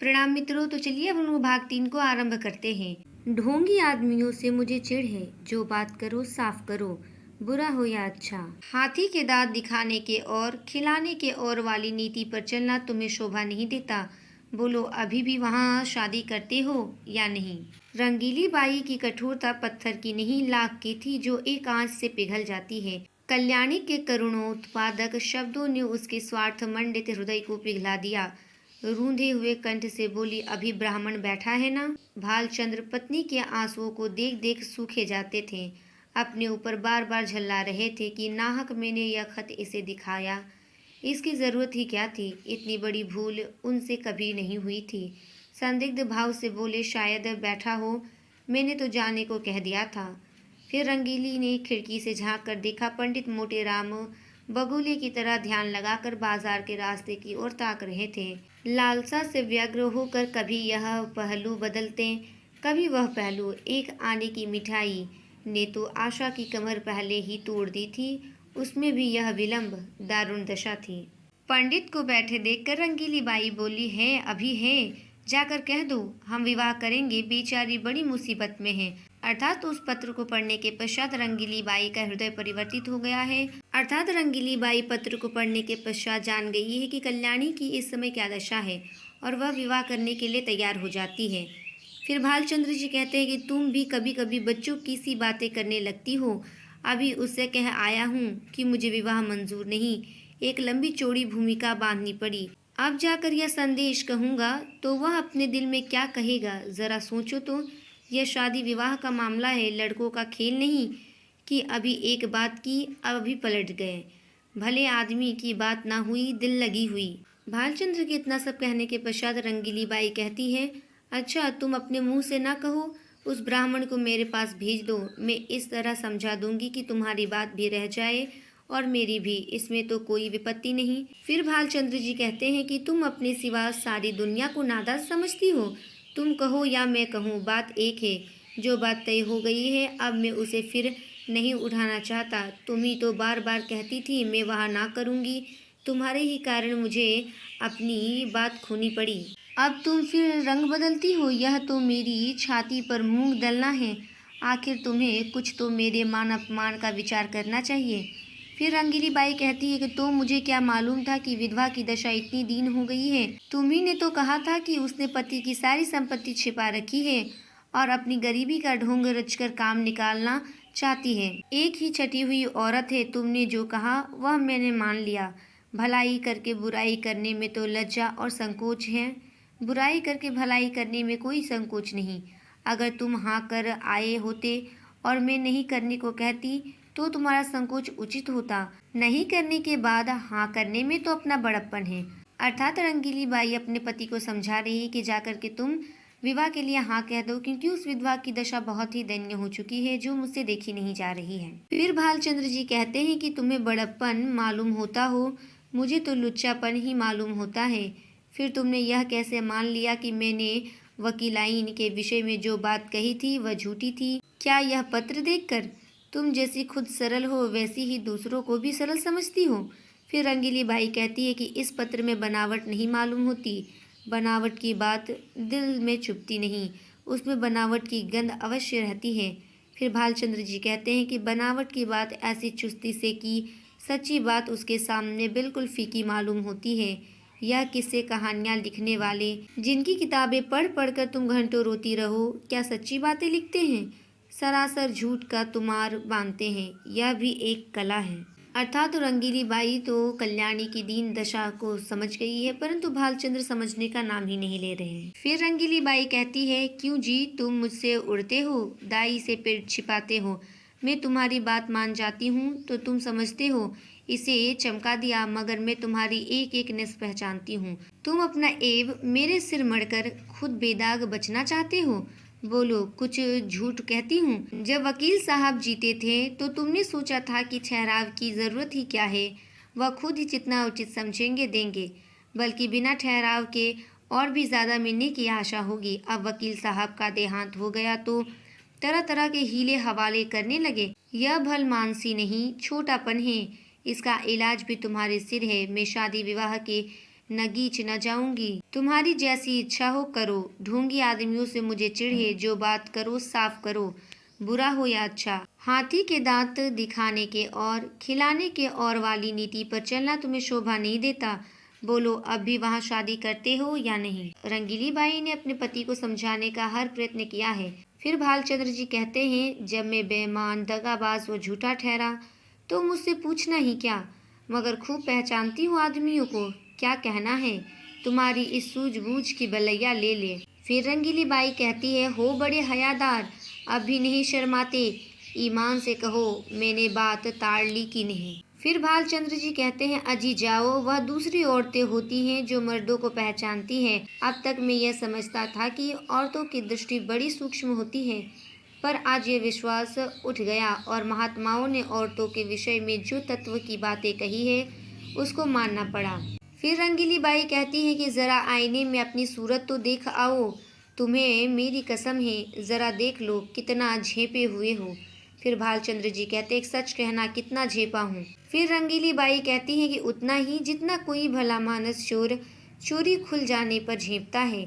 प्रणाम मित्रों। तो चलिए अब हम भाग 3 को आरंभ करते हैं। ढोंगी आदमियों से मुझे चिढ़ है, जो बात करो साफ करो, बुरा हो या अच्छा। हाथी के दांत दिखाने के और खिलाने के और वाली नीति पर चलना तुम्हें शोभा नहीं देता। बोलो, अभी भी वहाँ शादी करते हो या नहीं? रंगीली बाई की कठोरता पत्थर की नहीं, लाख की थी, जो एक आंच से पिघल जाती है। कल्याणी के करुणोत्पादक शब्दों ने उसके स्वार्थ मंडित हृदय को पिघला दिया। रूंधे हुए कंठ से बोली, अभी ब्राह्मण बैठा है ना? भालचंद्र पत्नी के आंसुओं को देख देख सूखे जाते थे। अपने ऊपर बार बार झल्ला रहे थे कि नाहक मैंने यह खत इसे दिखाया। इसकी जरूरत ही क्या थी? इतनी बड़ी भूल उनसे कभी नहीं हुई थी। संदिग्ध भाव से बोले, शायद बैठा हो, मैंने तो जाने को कह दिया था। फिर रंगीली ने खिड़की से झांक कर देखा। पंडित मोटे राम बगुले की तरह ध्यान लगाकर बाजार के रास्ते की ओर ताक रहे थे। लालसा से व्यग्र होकर कभी यह पहलू बदलते, कभी वह पहलू। एक आने की मिठाई ने तो आशा की कमर पहले ही तोड़ दी थी, उसमें भी यह विलंब दारुण दशा थी। पंडित को बैठे देखकर रंगीली बाई बोली, है अभी है, जाकर कह दो हम विवाह करेंगे, बेचारी बड़ी मुसीबत में है। अर्थात उस पत्र को पढ़ने के पश्चात रंगीली बाई का हृदय परिवर्तित हो गया है। अर्थात रंगीली बाई पत्र को पढ़ने के पश्चात जान गई है कि कल्याणी की इस समय क्या दशा है, और वह विवाह करने के लिए तैयार हो जाती है। फिर भालचंद्र जी कहते हैं कि तुम भी कभी कभी बच्चों की सी बातें करने लगती हो। अभी उससे कह आया हूँ कि मुझे विवाह मंजूर नहीं। एक लंबी चौड़ी भूमिका बांधनी पड़ी। अब जाकर यह संदेश कहूँगा तो वह अपने दिल में क्या कहेगा, जरा सोचो तो। यह शादी विवाह का मामला है, लड़कों का खेल नहीं कि अभी एक बात की अब अभी पलट गए। भले आदमी की बात ना हुई, दिल लगी हुई। भालचंद्र के इतना सब कहने के पश्चात रंगीली बाई कहती है, अच्छा तुम अपने मुंह से ना कहो, उस ब्राह्मण को मेरे पास भेज दो। मैं इस तरह समझा दूंगी कि तुम्हारी बात भी रह जाए और मेरी भी, इसमें तो कोई विपत्ति नहीं। फिर भालचंद्र जी कहते हैं कि तुम अपने सिवा सारी दुनिया को नादार समझती हो। तुम कहो या मैं कहूँ, बात एक है। जो बात तय हो गई है, अब मैं उसे फिर नहीं उठाना चाहता। तुम ही तो बार बार कहती थी मैं वहाँ ना करूँगी, तुम्हारे ही कारण मुझे अपनी बात खोनी पड़ी। अब तुम फिर रंग बदलती हो। यह तो मेरी छाती पर मूंग दलना है। आखिर तुम्हें कुछ तो मेरे मान अपमान का विचार करना चाहिए। फिर रंगीली बाई कहती है कि तो मुझे क्या मालूम था कि विधवा की दशा इतनी दीन हो गई है। तुम्ही ने तो कहा था कि उसने पति की सारी संपत्ति छिपा रखी है और अपनी गरीबी का ढोंग रचकर काम निकालना चाहती है। एक ही छटी हुई औरत है। तुमने जो कहा वह मैंने मान लिया। भलाई करके बुराई करने में तो लज्जा और संकोच है, बुराई करके भलाई करने में कोई संकोच नहीं। अगर तुम हाँ कर आए होते और मैं नहीं करने को कहती तो तुम्हारा संकोच उचित होता। नहीं करने के बाद हाँ करने में तो अपना बड़प्पन है। अर्थात रंगीली बाई अपने पति को समझा रही है कि जाकर के तुम विवाह के लिए हाँ कह दो, क्योंकि उस विधवा की दशा बहुत ही दयनीय हो चुकी है, जो मुझसे देखी नहीं जा रही है। फिर भालचंद्र जी कहते हैं कि तुम्हें बड़प्पन मालूम होता हो, मुझे तो लुच्चापन ही मालूम होता है। फिर तुमने यह कैसे मान लिया कि मैंने वकीलाइन के विषय में जो बात कही थी वह झूठी थी? क्या यह पत्र देखकर? तुम जैसी खुद सरल हो वैसी ही दूसरों को भी सरल समझती हो। फिर रंगीली बाई कहती है कि इस पत्र में बनावट नहीं मालूम होती। बनावट की बात दिल में चुभती नहीं, उसमें बनावट की गंध अवश्य रहती है। फिर भालचंद्र जी कहते हैं कि बनावट की बात ऐसी चुस्ती से कि सच्ची बात उसके सामने बिल्कुल फीकी मालूम होती है। यह किस्से कहानियाँ लिखने वाले, जिनकी किताबें पढ़ पढ़ कर तुम घंटों रोती रहो, क्या सच्ची बातें लिखते हैं? सरासर झूठ का तुमार बांधते हैं। यह भी एक कला है। अर्थात रंगीली बाई तो कल्याणी की दीन दशा को समझ गई है, परंतु भालचंद्र समझने का नाम ही नहीं ले रहे हैं। फिर रंगीली बाई कहती है, क्यों जी तुम मुझसे उड़ते हो, दाई से पेट छिपाते हो। मैं तुम्हारी बात मान जाती हूँ तो तुम समझते हो इसे चमका दिया, मगर मैं तुम्हारी एक एक नस पहचानती हूँ। तुम अपना एब मेरे सिर मढ़कर खुद बेदाग बचना चाहते हो। बोलो, कुछ झूठ कहती हूँ? जब वकील साहब जीते थे तो तुमने सोचा था कि ठहराव की जरूरत ही क्या है, वह खुद ही जितना उचित समझेंगे देंगे, बल्कि बिना ठहराव के और भी ज्यादा मिलने की आशा होगी। अब वकील साहब का देहांत हो गया तो तरह तरह के हीले हवाले करने लगे। यह भलमानसी नहीं, छोटापन है। इसका इलाज भी तुम्हारे सिर है। मैं शादी विवाह के न गीच न जाऊंगी, तुम्हारी जैसी इच्छा हो करो। ढोंगी आदमियों से मुझे चिढ़ है, जो बात करो साफ करो, बुरा हो या अच्छा। हाथी के दांत दिखाने के और खिलाने के और वाली नीति पर चलना तुम्हें शोभा नहीं देता। बोलो, अब भी वहाँ शादी करते हो या नहीं? रंगीली बाई ने अपने पति को समझाने का हर प्रयत्न किया है। फिर भालचंद्र जी कहते हैं, जब मैं बेईमान, दगाबाज व झूठा ठहरा तो मुझसे पूछना ही क्या, मगर खूब पहचानती हूँ आदमियों को। क्या कहना है, तुम्हारी इस सूझबूझ की बलैया ले ले। फिर रंगीली बाई कहती है, हो बड़े हयादार, अब भी नहीं शर्माते, ईमान से कहो मैंने बात ताड़ ली कि नहीं। फिर भालचंद्र जी कहते हैं, अजी जाओ, वह दूसरी औरतें होती हैं जो मर्दों को पहचानती हैं। अब तक मैं यह समझता था कि औरतों की दृष्टि बड़ी सूक्ष्म होती है, पर आज ये विश्वास उठ गया और महात्माओं ने औरतों के विषय में जो तत्व की बातें कही है उसको मानना पड़ा। फिर रंगीली बाई कहती है कि जरा आईने में अपनी सूरत तो देख आओ, तुम्हें मेरी कसम है, जरा देख लो कितना झेपे हुए हो। फिर भालचंद्र जी कहते, एक सच कहना, कितना झेपा हूँ? फिर रंगीली बाई कहती है कि उतना ही जितना कोई भला मानस चोर चोरी खुल जाने पर झेपता है।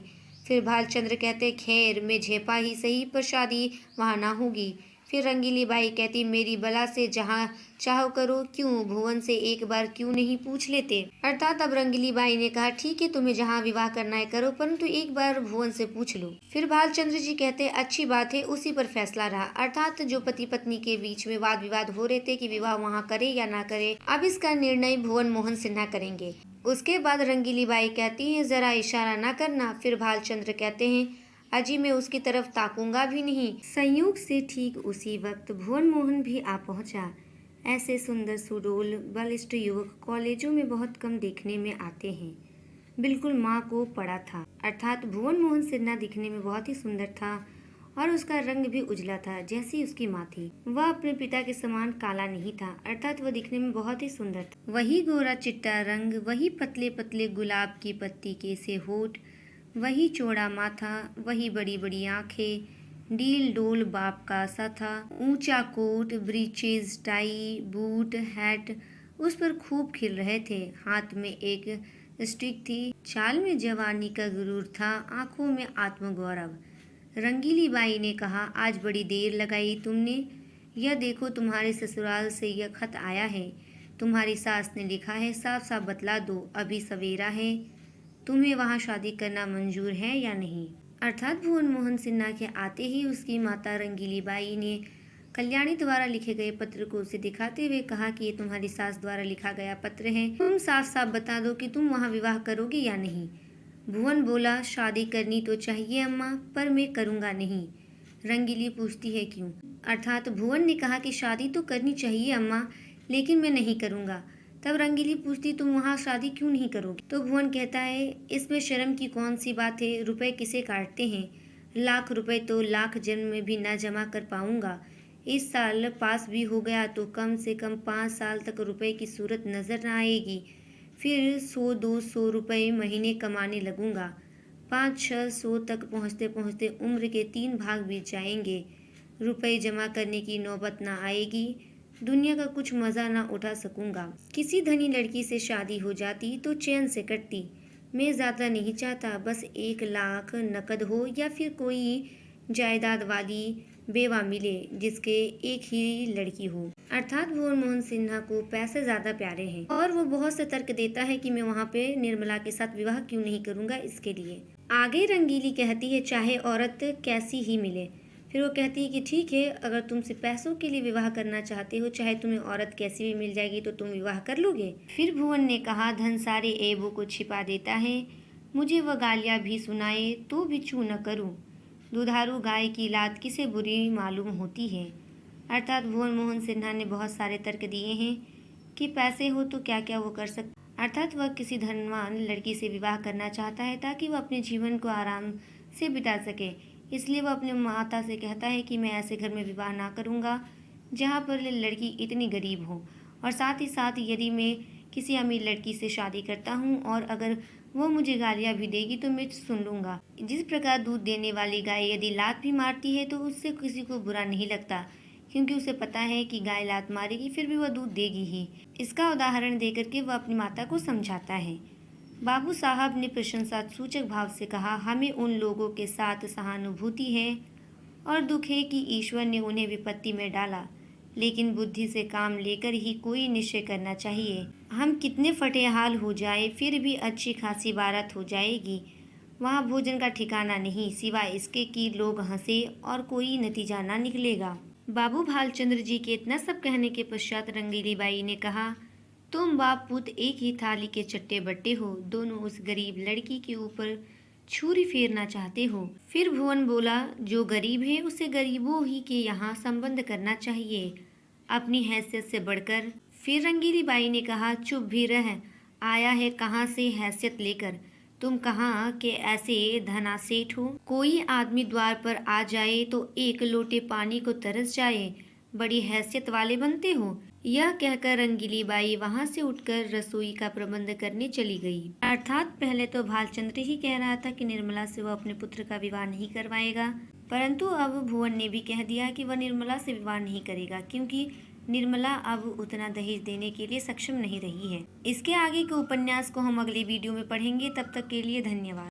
फिर भालचंद्र कहते, खैर मैं झेपा ही सही, पर शादी वहाँ ना होगी। फिर रंगीली बाई कहती, मेरी बला से जहाँ चाहो करो, क्यों भुवन से एक बार क्यों नहीं पूछ लेते? अर्थात अब रंगीली बाई ने कहा, ठीक है, तुम्हें जहाँ विवाह करना है करो, परंतु एक बार भुवन से पूछ लो। फिर भालचंद्र जी कहते, अच्छी बात है, उसी पर फैसला रहा। अर्थात जो पति पत्नी के बीच में वाद विवाद हो रहे थे कि विवाह वहाँ करे या ना करे, अब इसका निर्णय भुवन मोहन सिन्हा करेंगे। उसके बाद रंगीली बाई कहती हैं, जरा इशारा ना करना। फिर भालचंद्र कहते हैं, अजी मैं उसकी तरफ ताकूंगा भी नहीं। संयोग से ठीक उसी वक्त भुवन मोहन भी आ पहुंचा। ऐसे सुंदर सुडोल बलिष्ठ युवक कॉलेजों में बहुत कम देखने में आते हैं। बिल्कुल माँ को पड़ा था। अर्थात भुवन मोहन सिन्हा दिखने में बहुत ही सुंदर था और उसका रंग भी उजला था, जैसी उसकी माँ थी। वह अपने पिता के समान काला नहीं था, अर्थात वह दिखने में बहुत ही सुंदर था। वही गोरा चिट्टा रंग, वही पतले पतले गुलाब की पत्ती के से होठ, वही चौड़ा माथा, वही बड़ी बड़ी आंखें। डील डोल बाप का सा था। ऊंचा coat, breeches, tie, boot, hat उस पर खूब खिल रहे थे। हाथ में एक स्टिक थी। चाल में जवानी का गुरूर था, आंखों में आत्मगौरव। रंगीली बाई ने कहा, आज बड़ी देर लगाई तुमने। यह देखो, तुम्हारे ससुराल से यह खत आया है। तुम्हारी सास ने लिखा है, साफ साफ बतला दो, अभी सवेरा है, तुम्हें वहाँ शादी करना मंजूर है या नहीं? अर्थात भुवन मोहन सिन्हा के आते ही उसकी माता रंगीली बाई ने कल्याणी द्वारा लिखे गए पत्र को उसे दिखाते हुए कहा कि ये तुम्हारी सास द्वारा लिखा गया पत्र है, तुम साफ साफ बता दो कि तुम वहाँ विवाह करोगे या नहीं। भुवन बोला, शादी करनी तो चाहिए अम्मा, पर मैं करूँगा नहीं। रंगीली पूछती है, क्यों? अर्थात भुवन ने कहा कि शादी तो करनी चाहिए अम्मा, लेकिन मैं नहीं करूँगा। तब रंगीली पूछती, तुम वहाँ शादी क्यों नहीं करोगी? तो भुवन कहता है, इसमें शर्म की कौन सी बात है, रुपए किसे काटते हैं? लाख रुपए तो लाख जन्म में भी ना जमा कर पाऊंगा। इस साल पास भी हो गया तो कम से कम 5 साल तक रुपए की सूरत नजर न आएगी। फिर 100-200 रुपए महीने कमाने लगूंगा। 500-600 तक पहुँचते पहुँचते उम्र के 3 भाग बीत जाएंगे। रुपए जमा करने की नौबत ना आएगी। दुनिया का कुछ मज़ा ना उठा सकूंगा। किसी धनी लड़की से शादी हो जाती तो चैन से कटती। मैं ज़्यादा नहीं चाहता, बस 1 लाख नकद हो या फिर कोई जायदाद वाली बेवा मिले जिसके एक ही लड़की हो। अर्थात भुवन मोहन सिन्हा को पैसे ज़्यादा प्यारे हैं और वो बहुत से तर्क देता है कि मैं वहाँ पे निर्मला के साथ विवाह क्यों नहीं करूँगा इसके लिए। आगे रंगीली कहती है, चाहे औरत कैसी ही मिले। फिर वो कहती है कि ठीक है, अगर तुमसे पैसों के लिए विवाह करना चाहते हो, चाहे तुम्हें औरत कैसी भी मिल जाएगी तो तुम विवाह कर लोगे। फिर भुवन ने कहा, धन सारे ऐबों को छिपा देता है, मुझे वह गालियाँ भी सुनाए तो भी चू न करूँ। दुधारू गाय की लात किसे बुरी मालूम होती है। अर्थात भुवन मोहन सिन्हा ने बहुत सारे तर्क दिए हैं कि पैसे हो तो क्या क्या वो कर सकता। अर्थात वह किसी धनवान लड़की से विवाह करना चाहता है ताकि वह अपने जीवन को आराम से बिता सके। इसलिए वह अपने माता से कहता है कि मैं ऐसे घर में विवाह ना करूँगा जहाँ पर लड़की इतनी गरीब हो, और साथ ही साथ यदि मैं किसी अमीर लड़की से शादी करता हूँ और अगर वो मुझे गालियाँ भी देगी तो मैं सुन लूँगा। जिस प्रकार दूध देने वाली गाय यदि लात भी मारती है तो उससे किसी को बुरा नहीं लगता, क्योंकि उसे पता है कि गाय लात मारेगी फिर भी वह दूध देगी ही। इसका उदाहरण देकर के वह अपनी माता को समझाता है। बाबू साहब ने प्रशंसा सूचक भाव से कहा, हमें उन लोगों के साथ सहानुभूति है और दुख है कि ईश्वर ने उन्हें विपत्ति में डाला, लेकिन बुद्धि से काम लेकर ही कोई निश्चय करना चाहिए। हम कितने फटेहाल हो जाए फिर भी अच्छी खासी बारात हो जाएगी। वहाँ भोजन का ठिकाना नहीं, सिवाय इसके कि लोग हंसे और कोई नतीजा ना निकलेगा। बाबू भालचंद्र जी के इतना सब कहने के पश्चात रंगीली बाई ने कहा, तुम बाप पुत एक ही थाली के चट्टे बट्टे हो, दोनों उस गरीब लड़की के ऊपर छुरी फेरना चाहते हो। फिर भुवन बोला, जो गरीब है उसे गरीबों ही के यहाँ संबंध करना चाहिए, अपनी हैसियत से बढ़कर। फिर रंगीली बाई ने कहा, चुप भी रह, आया है कहाँ से हैसियत लेकर, तुम कहाँ के ऐसे धना सेठ हो। कोई आदमी द्वार पर आ जाए तो एक लोटे पानी को तरस जाए, बड़ी हैसियत वाले बनते हो। यह कहकर रंगीली बाई वहां से उठकर रसोई का प्रबंध करने चली गई। अर्थात पहले तो भालचंद्र ही कह रहा था कि निर्मला से वह अपने पुत्र का विवाह नहीं करवाएगा, परंतु अब भुवन ने भी कह दिया कि वह निर्मला से विवाह नहीं करेगा, क्योंकि निर्मला अब उतना दहेज देने के लिए सक्षम नहीं रही है। इसके आगे के उपन्यास को हम अगले वीडियो में पढ़ेंगे। तब तक के लिए धन्यवाद।